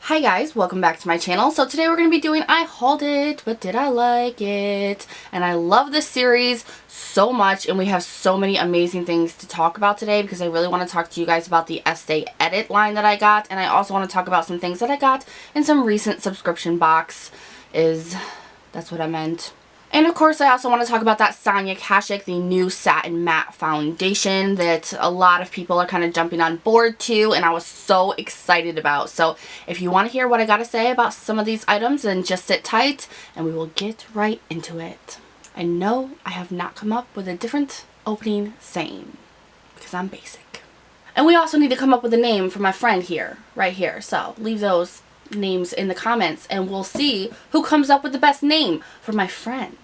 Hi guys, welcome back to my channel. So today we're going to be doing I hauled it, but did I like it? And I love this series so much, and we have so many amazing things to talk about today because I really want to talk to you guys about the Estee Edit line that I got, and I also want to talk about some things that I got in some recent subscription box. That's what I meant. And of course, I also want to talk about that Sonia Kashuk, the new Satin Matte Foundation that a lot of people are kind of jumping on board to, and I was so excited about. So if you want to hear what I got to say about some of these items, then just sit tight and we will get right into it. And no, I have not come up with a different opening saying because I'm basic. And we also need to come up with a name for my friend here, right here. So leave those names in the comments and we'll see who comes up with the best name for my friend.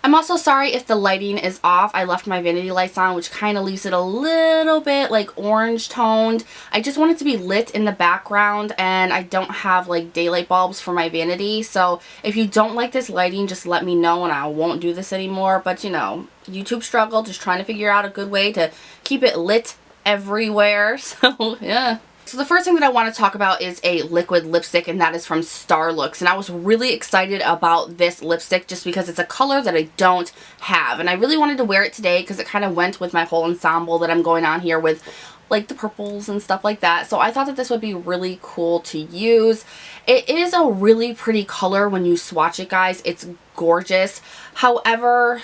I'm also sorry if the lighting is off. I left my vanity lights on, which kind of leaves it a little bit like orange toned. I just want it to be lit in the background, and I don't have like daylight bulbs for my vanity. So if you don't like this lighting, just let me know and I won't do this anymore. But you know, YouTube struggle, just trying to figure out a good way to keep it lit everywhere. So yeah. So the first thing that I want to talk about is a liquid lipstick, and that is from Starlooks. And I was really excited about this lipstick just because it's a color that I don't have. And I really wanted to wear it today because it kind of went with my whole ensemble that I'm going on here with like the purples and stuff like that. So I thought that this would be really cool to use. It is a really pretty color when you swatch it, guys. It's gorgeous. However,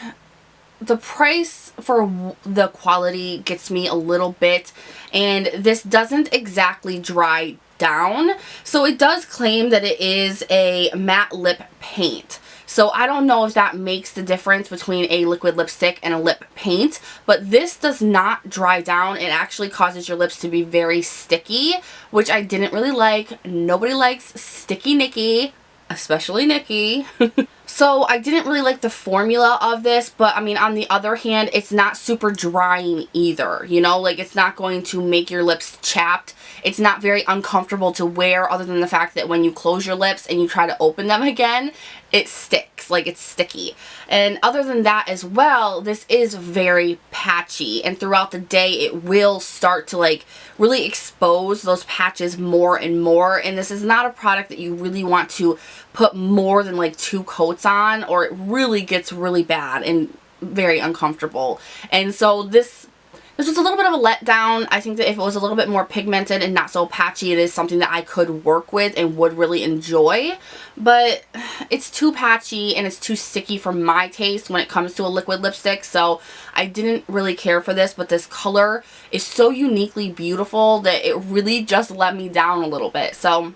the price for the quality gets me a little bit, and this doesn't exactly dry down. So it does claim that it is a matte lip paint. So I don't know if that makes the difference between a liquid lipstick and a lip paint, but this does not dry down. It actually causes your lips to be very sticky, which I didn't really like. Nobody likes sticky Niki, especially Niki. So I didn't really like the formula of this, but I mean, on the other hand, it's not super drying either, you know, like it's not going to make your lips chapped. It's not very uncomfortable to wear, other than the fact that when you close your lips and you try to open them again, it sticks, like it's sticky. And other than that as well, this is very patchy, and throughout the day it will start to like really expose those patches more and more. And this is not a product that you really want to put more than like 2 coats on, or it really gets really bad and very uncomfortable. And so this was a little bit of a letdown. I think that if it was a little bit more pigmented and not so patchy, it is something that I could work with and would really enjoy. But it's too patchy and it's too sticky for my taste when it comes to a liquid lipstick. So I didn't really care for this, but this color is so uniquely beautiful that it really just let me down a little bit. So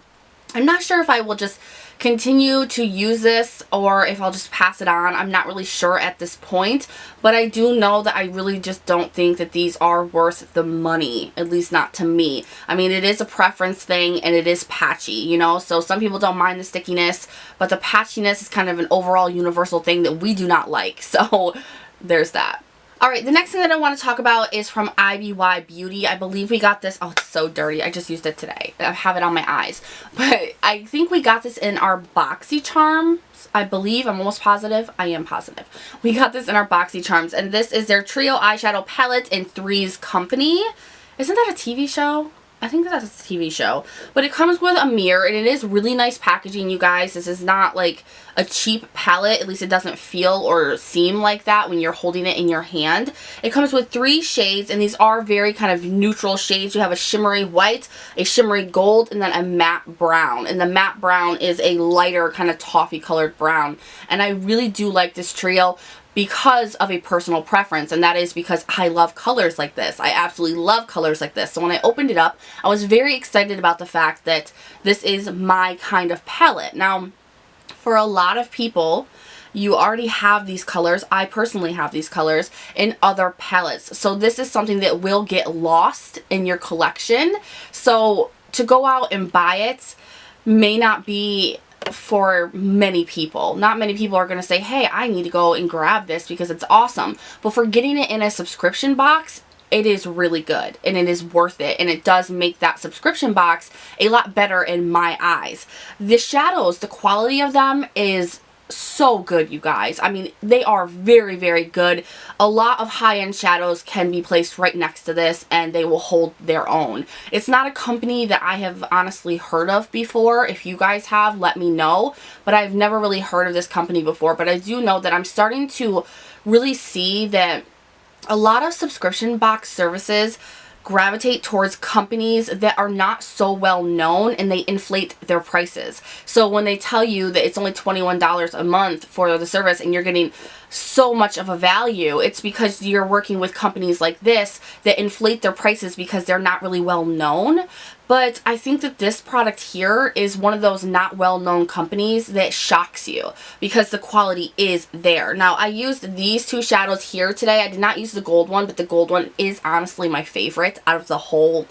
I'm not sure if I will just continue to use this or if I'll just pass it on. I'm not really sure at this point, but I do know that I really just don't think that these are worth the money, at least not to me. I mean, it is a preference thing and it is patchy, you know, so some people don't mind the stickiness, but the patchiness is kind of an overall universal thing that we do not like. So there's that. Alright, the next thing that I want to talk about is from IBY Beauty. I believe we got this. Oh, it's so dirty. I just used it today. I have it on my eyes. But I think we got this in our BoxyCharms. I believe. I'm almost positive. I am positive. We got this in our BoxyCharms. And this is their Trio Eyeshadow Palette in Three's Company. Isn't that a TV show? I think that's a TV show. But it comes with a mirror, and it is really nice packaging, you guys. This is not like a cheap palette. At least it doesn't feel or seem like that when you're holding it in your hand. It comes with 3 shades, and these are very kind of neutral shades. You have a shimmery white, a shimmery gold, and then a matte brown. And the matte brown is a lighter kind of toffee colored brown. And I really do like this trio because of a personal preference, and that is because I love colors like this. I absolutely love colors like this. So when I opened it up, I was very excited about the fact that this is my kind of palette. Now, for a lot of people, you already have these colors. I personally have these colors in other palettes. So this is something that will get lost in your collection. So to go out and buy it may not be for many people. Not many people are going to say, hey, I need to go and grab this because it's awesome. But for getting it in a subscription box, it is really good and it is worth it, and it does make that subscription box a lot better in my eyes. The shadows, the quality of them is so good, you guys. I mean, they are very, very good. A lot of high-end shadows can be placed right next to this and they will hold their own. It's not a company that I have honestly heard of before. If you guys have, let me know. But I've never really heard of this company before. But I do know that I'm starting to really see that a lot of subscription box services gravitate towards companies that are not so well known, and they inflate their prices. So when they tell you that it's only $21 a month for the service and you're getting so much of a value, it's because you're working with companies like this that inflate their prices because they're not really well known. But I think that this product here is one of those not well-known companies that shocks you because the quality is there. Now, I used these two shadows here today. I did not use the gold one, but the gold one is honestly my favorite out of the whole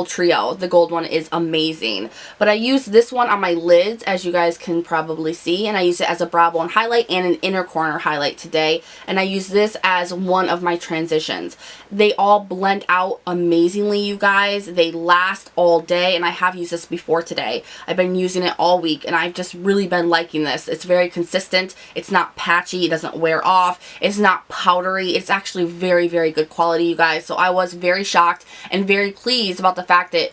trio. The gold one is amazing. But I used this one on my lids, as you guys can probably see, and I used it as a brow bone highlight and an inner corner highlight today. And I use this as one of my transitions. They all blend out amazingly, you guys. They last all day, and I have used this before today. I've been using it all week, and I've just really been liking this. It's very consistent. It's not patchy. It doesn't wear off. It's not powdery. It's actually very, very good quality, you guys. So I was very shocked and very pleased about the fact that,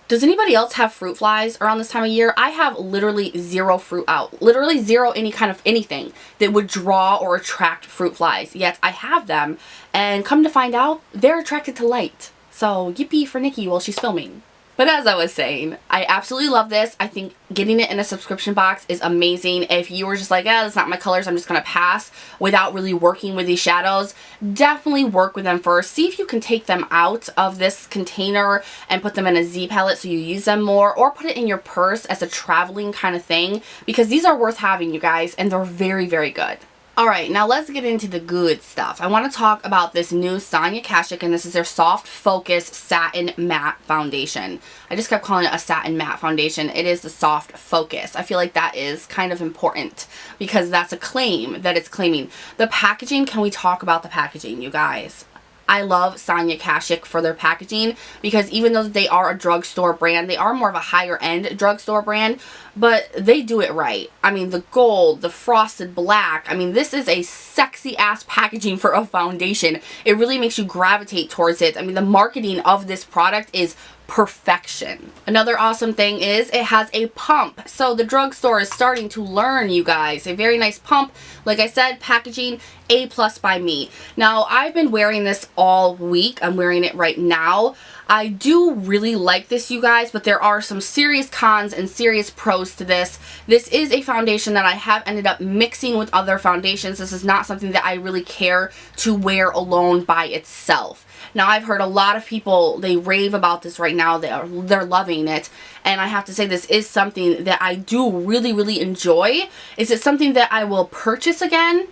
does anybody else have fruit flies around this time of year? I have literally zero fruit out. Literally zero any kind of anything that would draw or attract fruit flies. Yet I have them, and come to find out, they're attracted to light. So yippee for Niki while she's filming. But as I was saying, I absolutely love this. I think getting it in a subscription box is amazing. If you were just like, that's not my colors, I'm just going to pass without really working with these shadows, definitely work with them first. See if you can take them out of this container and put them in a Z palette so you use them more, or put it in your purse as a traveling kind of thing, because these are worth having, you guys, and they're very, very good. Alright, now let's get into the good stuff. I want to talk about this new Sonia Kashuk, and this is their Soft Focus Satin Matte Foundation. I just kept calling it a Satin Matte Foundation. It is the Soft Focus. I feel like that is kind of important because that's a claim that it's claiming. The packaging, can we talk about the packaging, you guys? I love Sonia Kashuk for their packaging because even though they are a drugstore brand, they are more of a higher end drugstore brand, but they do it right. I mean, the gold, the frosted black, I mean, this is a sexy ass packaging for a foundation. It really makes you gravitate towards it. I mean, the marketing of this product is perfection. Another awesome thing is it has a pump. So the drugstore is starting to learn, you guys. A very nice pump. Like I said, packaging A+ by me. Now, I've been wearing this all week. I'm wearing it right now. I do really like this, you guys, but there are some serious cons and serious pros to this. This is a foundation that I have ended up mixing with other foundations. This is not something that I really care to wear alone by itself. Now, I've heard a lot of people, they rave about this right now. They're loving it. And I have to say, this is something that I do really, really enjoy. Is it something that I will purchase again?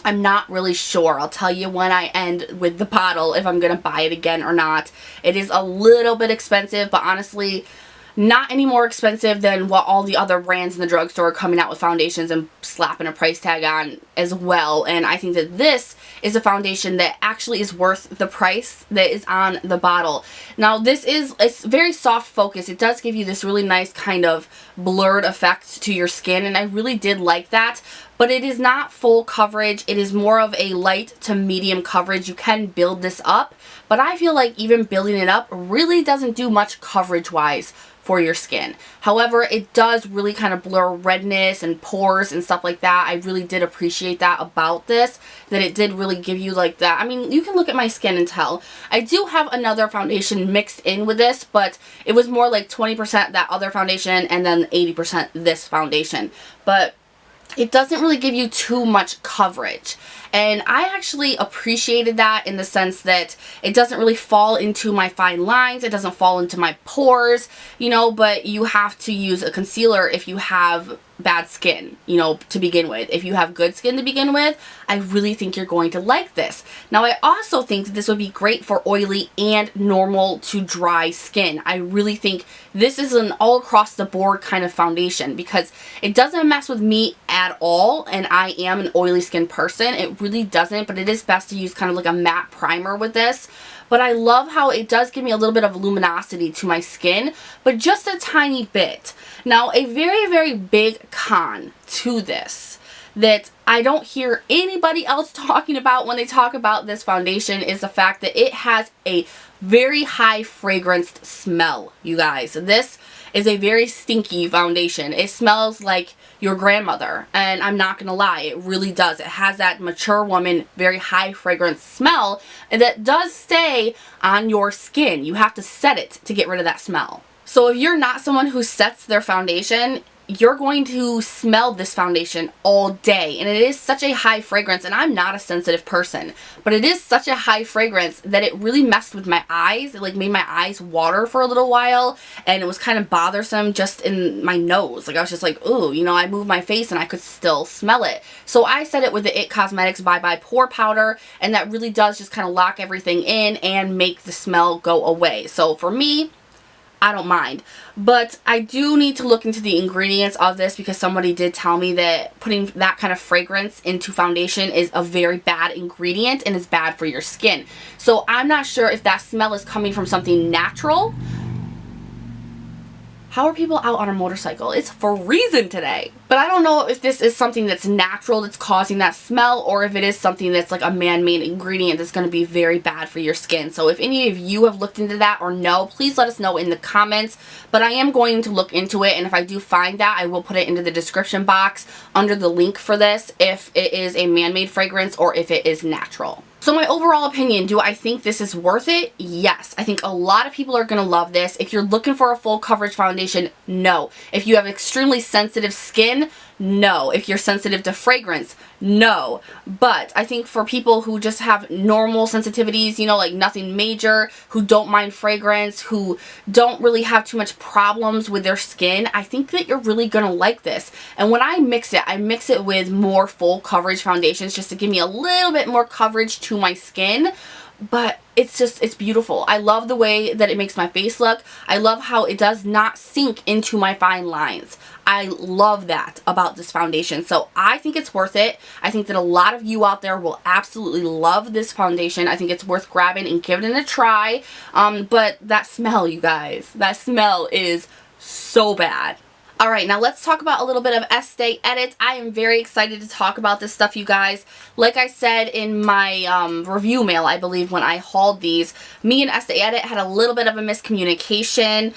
I'm not really sure. I'll tell you when I end with the bottle if I'm going to buy it again or not. It is a little bit expensive, but honestly, not any more expensive than what all the other brands in the drugstore are coming out with foundations and slapping a price tag on as well. And I think that this is a foundation that actually is worth the price that is on the bottle. Now, it's very soft focus. It does give you this really nice kind of blurred effect to your skin, and I really did like that. But it is not full coverage. It is more of a light to medium coverage. You can build this up, but I feel like even building it up really doesn't do much coverage-wise for your skin. However, it does really kind of blur redness and pores and stuff like that. I really did appreciate that about this, that it did really give you like that. I mean, you can look at my skin and tell. I do have another foundation mixed in with this, but it was more like 20% that other foundation and then 80% this foundation. But it doesn't really give you too much coverage. And I actually appreciated that in the sense that it doesn't really fall into my fine lines. It doesn't fall into my pores, you know, but you have to use a concealer if you have bad skin, you know, to begin with. If you have good skin to begin with, I really think you're going to like this. Now, I also think that this would be great for oily and normal to dry skin. I really think this is an all across the board kind of foundation because it doesn't mess with me at all, and I am an oily skin person. It really doesn't, but it is best to use kind of like a matte primer with this. but I love how it does give me a little bit of luminosity to my skin, but just a tiny bit. Now, a very, very big con to this that I don't hear anybody else talking about when they talk about this foundation is the fact that it has a very high fragranced smell, you guys. This is a very stinky foundation. It smells like your grandmother, and I'm not gonna lie, it really does. It has that mature woman, very high fragrance smell, and that does stay on your skin. You have to set it to get rid of that smell. So if you're not someone who sets their foundation, you're going to smell this foundation all day, and it is such a high fragrance, and I'm not a sensitive person, but it is such a high fragrance that it really messed with my eyes. It like made my eyes water for a little while, and it was kind of bothersome just in my nose. Like I was just like, ooh, you know, I moved my face and I could still smell it. So I set it with the IT Cosmetics Bye Pore Powder, and that really does just kind of lock everything in and make the smell go away. So for me, I don't mind, but I do need to look into the ingredients of this because somebody did tell me that putting that kind of fragrance into foundation is a very bad ingredient and is bad for your skin. So I'm not sure if that smell is coming from something natural. How are people out on a motorcycle? It's freezing today. But I don't know if this is something that's natural that's causing that smell, or if it is something that's like a man-made ingredient that's going to be very bad for your skin. So if any of you have looked into that or know, please let us know in the comments. But I am going to look into it, and if I do find that, I will put it into the description box under the link for this if it is a man-made fragrance or if it is natural. So my overall opinion, do I think this is worth it? Yes. I think a lot of people are going to love this. If you're looking for a full coverage foundation, no. If you have extremely sensitive skin, no. If you're sensitive to fragrance, no. But I think for people who just have normal sensitivities, you know, like nothing major, who don't mind fragrance, who don't really have too much problems with their skin, I think that you're really going to like this. And when I mix it with more full coverage foundations just to give me a little bit more coverage to my skin. But it's beautiful. I love the way that it makes my face look. I love how it does not sink into my fine lines. I love that about this foundation. So I think it's worth it. I think that a lot of you out there will absolutely love this foundation. I think it's worth grabbing and giving it a try. But that smell, you guys, that smell is so bad. Alright, now let's talk about a little bit of Estee edits. I am very excited to talk about this stuff, you guys. Like I said in my review mail, I believe, when I hauled these, me and Estee Edit had a little bit of a miscommunication.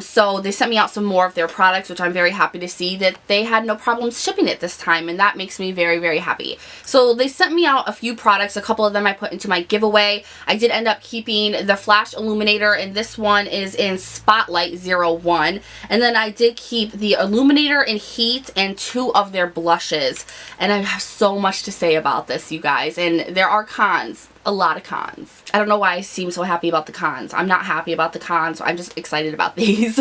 So they sent me out some more of their products, which I'm very happy to see that they had no problems shipping it this time, and that makes me very, very happy. So they sent me out a few products. A couple of them I put into my giveaway. I did end up keeping the Flash Illuminator, and this one is in Spotlight 01. And then I did keep the Illuminator in Heat and 2 of their blushes. And I have so much to say about this, you guys. And there are cons. A lot of cons. I don't know why I seem so happy about the cons. I'm not happy about the cons. I'm just excited about these.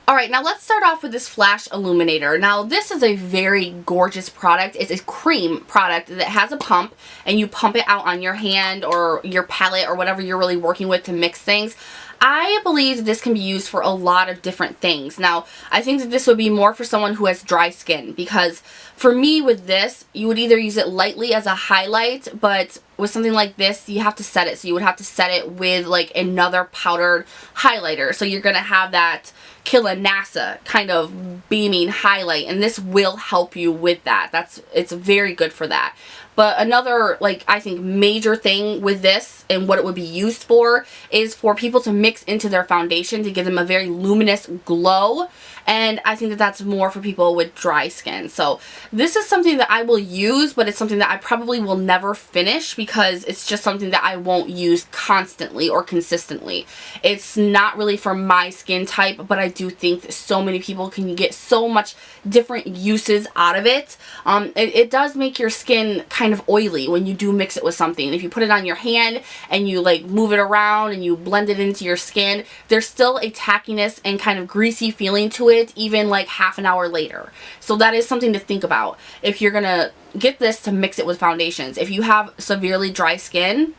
Alright, now let's start off with this Flash Illuminator. Now this is a very gorgeous product. It's a cream product that has a pump, and you pump it out on your hand or your palette or whatever you're really working with to mix things. I believe this can be used for a lot of different things. Now, I think that this would be more for someone who has dry skin, because for me with this, you would either use it lightly as a highlight, but with something like this, you have to set it. So you would have to set it with like another powdered highlighter. So you're going to have that Killa NASA kind of beaming highlight, and this will help you with that. It's very good for that. But another, like, I think major thing with this and what it would be used for is for people to mix into their foundation to give them a very luminous glow. And I think that that's more for people with dry skin. So this is something that I will use, but it's something that I probably will never finish because it's just something that I won't use constantly or consistently. It's not really for my skin type, but I do think that so many people can get so much different uses out of it. It does make your skin kind of oily when you do mix it with something. If you put it on your hand and you like move it around and you blend it into your skin, there's still a tackiness and kind of greasy feeling to it even like half an hour later. So that is something to think about if you're gonna get this to mix it with foundations. If you have severely dry skin,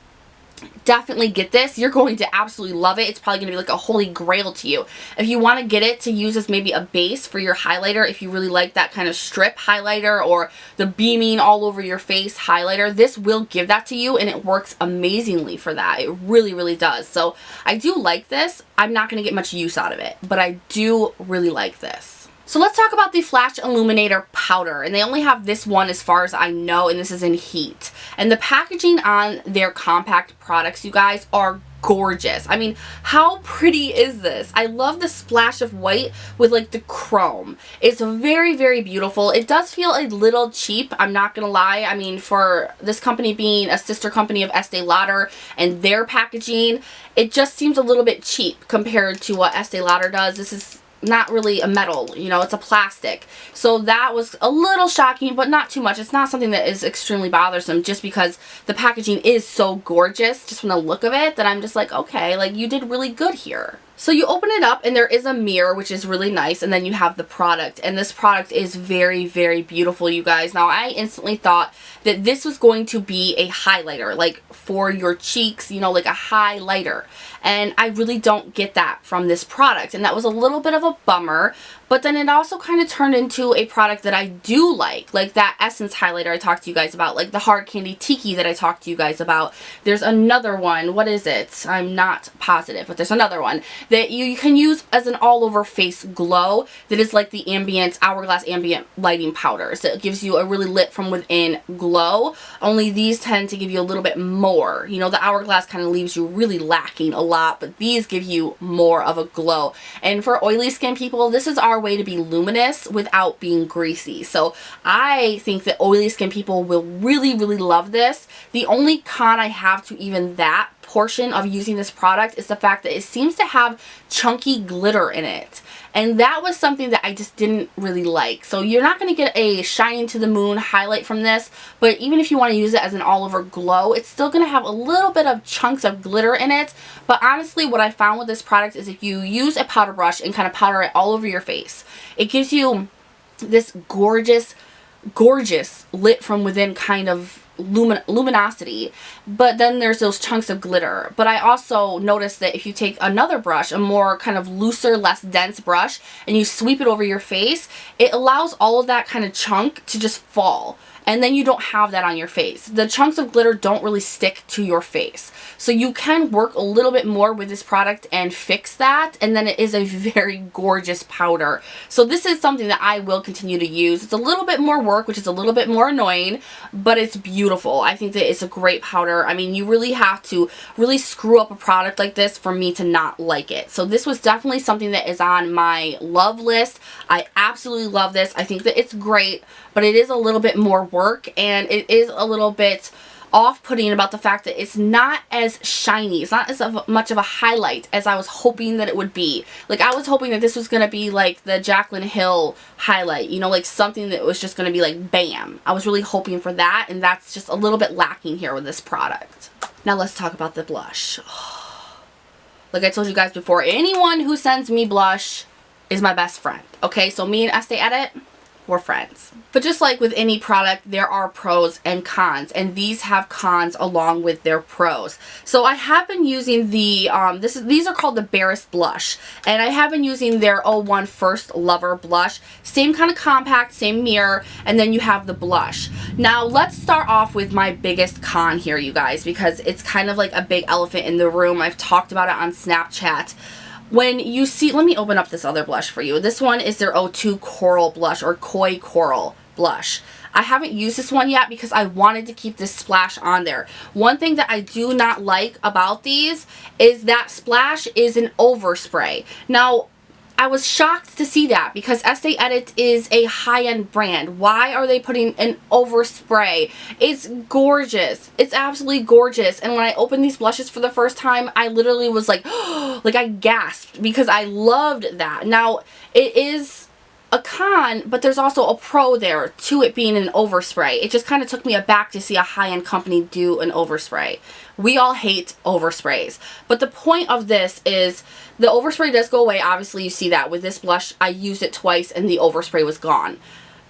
definitely get this. You're going to absolutely love it. It's probably going to be like a holy grail to you. If you want to get it to use as maybe a base for your highlighter, if you really like that kind of strip highlighter or the beaming all over your face highlighter, this will give that to you, and it works amazingly for that. It really, really does. So I do like this. I'm not going to get much use out of it, but I do really like this. So let's talk about the Flash Illuminator powder, and they only have this one as far as I know, and this is in heat. And the packaging on their compact products, you guys, are gorgeous. I mean, how pretty is this? I love the splash of white with like the chrome. It's very, very beautiful. It does feel a little cheap, I'm not gonna lie. I mean, for this company being a sister company of Estee Lauder and their packaging, it just seems a little bit cheap compared to what Estee Lauder does. This is not really a metal, you know, it's a plastic. So that was a little shocking, but not too much. It's not something that is extremely bothersome, just because the packaging is so gorgeous, just from the look of it, that I'm just like, okay, like, you did really good here. So you open it up and there is a mirror, which is really nice, and then you have the product, and this product is very, very beautiful, you guys. Now, I instantly thought that this was going to be a highlighter, like for your cheeks, you know, like a highlighter, and I really don't get that from this product, and that was a little bit of a bummer. But then it also kind of turned into a product that I do like that Essence highlighter I talked to you guys about, like the Hard Candy Tiki that I talked to you guys about. There's another one, what is it? I'm not positive, but there's another one that you can use as an all-over face glow that is like the Hourglass Ambient Lighting Powder. So it gives you a really lit from within glow, only these tend to give you a little bit more. You know, the Hourglass kind of leaves you really lacking a lot, but these give you more of a glow. And for oily skin people, this is our way to be luminous without being greasy. So I think that oily skin people will really, really love this. The only con I have to even that portion of using this product is the fact that it seems to have chunky glitter in it. And that was something that I just didn't really like. So you're not going to get a shining to the moon highlight from this, but even if you want to use it as an all over glow, it's still going to have a little bit of chunks of glitter in it. But honestly, what I found with this product is if you use a powder brush and kind of powder it all over your face, it gives you this gorgeous, gorgeous lit from within kind of luminosity, but then there's those chunks of glitter. But I also noticed that if you take another brush, a more kind of looser, less dense brush, and you sweep it over your face, it allows all of that kind of chunk to just fall, and then you don't have that on your face. The chunks of glitter don't really stick to your face, so you can work a little bit more with this product and fix that, and then it is a very gorgeous powder. So this is something that I will continue to use. It's a little bit more work, which is a little bit more annoying, but it's beautiful. I think that it's a great powder. I mean, you really have to really screw up a product like this for me to not like it. So this was definitely something that is on my love list. I absolutely love this. I think that it's great, but it is a little bit more work, and it is a little bit off-putting about the fact that it's not as shiny. It's not as much of a highlight as I was hoping that it would be. Like, I was hoping that this was going to be like the Jaclyn Hill highlight, you know, like something that was just going to be like bam. I was really hoping for that, and that's just a little bit lacking here with this product. Now let's talk about the blush. Like I told you guys before, anyone who sends me blush is my best friend. Okay, so me and Estee Edit, we're friends. But just like with any product, there are pros and cons, and these have cons along with their pros. So I have been using the these are called the Barris blush, and I have been using their 01 First Lover blush. Same kind of compact, same mirror, and then you have the blush. Now let's start off with my biggest con here, you guys, because it's kind of like a big elephant in the room. I've talked about it on Snapchat. When you see, let me open up this other blush for you. This one is their 02 Coral blush, or Koi Coral blush. I haven't used this one yet because I wanted to keep this splash on there. One thing that I do not like about these is that splash is an overspray. Now, I was shocked to see that because Estee Edit is a high-end brand. Why are they putting an overspray? It's gorgeous. It's absolutely gorgeous. And when I opened these blushes for the first time, I literally was like, like I gasped because I loved that. Now, it is a con, but there's also a pro there to it being an overspray. It just kind of took me aback to see a high-end company do an overspray. We all hate oversprays, but the point of this is the overspray does go away. Obviously, you see that with this blush. I used it twice and the overspray was gone.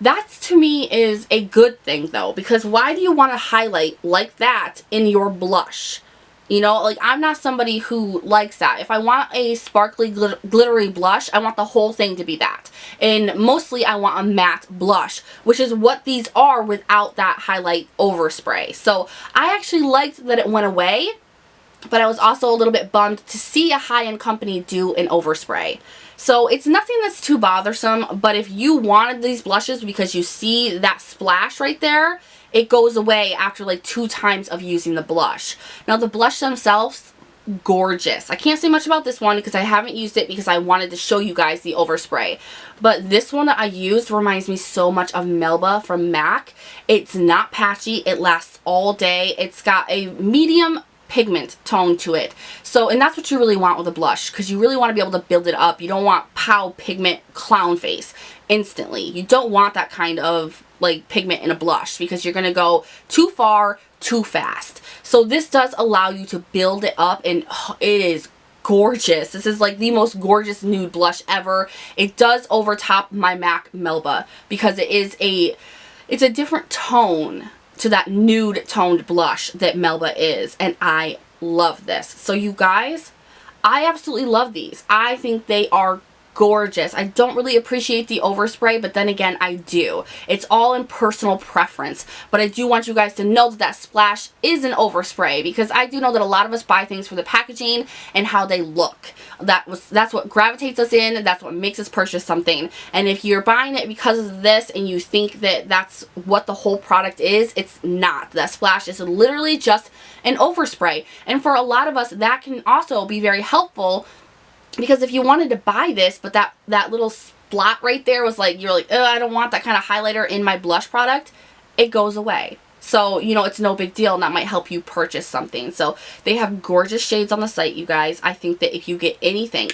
That to me is a good thing though, because why do you want to highlight like that in your blush? You know, like, I'm not somebody who likes that. If I want a sparkly glittery blush, I want the whole thing to be that. And mostly I want a matte blush, which is what these are without that highlight overspray. So I actually liked that it went away, but I was also a little bit bummed to see a high-end company do an overspray. So it's nothing that's too bothersome, but if you wanted these blushes because you see that splash right there, it goes away after like 2 times of using the blush. Now the blush themselves, gorgeous. I can't say much about this one because I haven't used it because I wanted to show you guys the overspray. But this one that I used reminds me so much of Melba from MAC. It's not patchy. It lasts all day. It's got a medium pigment tone to it. So, and that's what you really want with a blush, because you really want to be able to build it up. You don't want pow pigment clown face instantly. You don't want that kind of like pigment in a blush because you're going to go too far too fast. So this does allow you to build it up, and it is gorgeous. This is like the most gorgeous nude blush ever. It does overtop my MAC Melba because it's a different tone to that nude toned blush that Melba is, and I love this. So you guys, I absolutely love these. I think they are gorgeous. I don't really appreciate the overspray, but then again, I do. It's all in personal preference, but I do want you guys to know that that splash is an overspray, because I do know that a lot of us buy things for the packaging and how they look. That's what gravitates us in, that's what makes us purchase something. And if you're buying it because of this and you think that that's what the whole product is, it's not. That splash is literally just an overspray. And for a lot of us, that can also be very helpful, because if you wanted to buy this, but that little spot right there was like, you're like, oh, I don't want that kind of highlighter in my blush product, it goes away. So, you know, it's no big deal, and that might help you purchase something. So they have gorgeous shades on the site, you guys. I think that if you get anything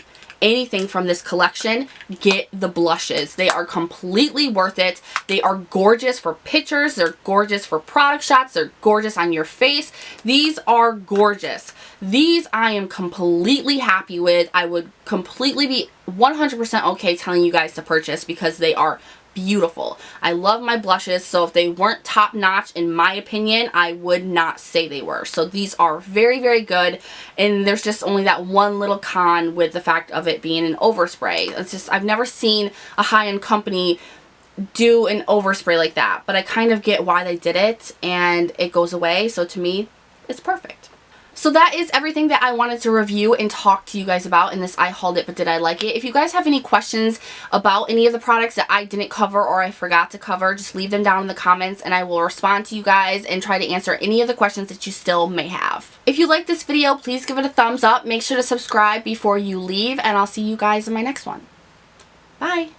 from this collection, get the blushes. They are completely worth it. They are gorgeous for pictures. They're gorgeous for product shots. They're gorgeous on your face. These are gorgeous. These I am completely happy with. I would completely be 100% okay telling you guys to purchase because they are beautiful. I love my blushes, so if they weren't top notch in my opinion, I would not say they were. So these are very, very good, and there's just only that one little con with the fact of it being an overspray. It's just, I've never seen a high-end company do an overspray like that, but I kind of get why they did it, and it goes away, so to me, it's perfect. So that is everything that I wanted to review and talk to you guys about in this I hauled it but did I like it. If you guys have any questions about any of the products that I didn't cover or I forgot to cover, just leave them down in the comments and I will respond to you guys and try to answer any of the questions that you still may have. If you like this video, please give it a thumbs up. Make sure to subscribe before you leave, and I'll see you guys in my next one. Bye!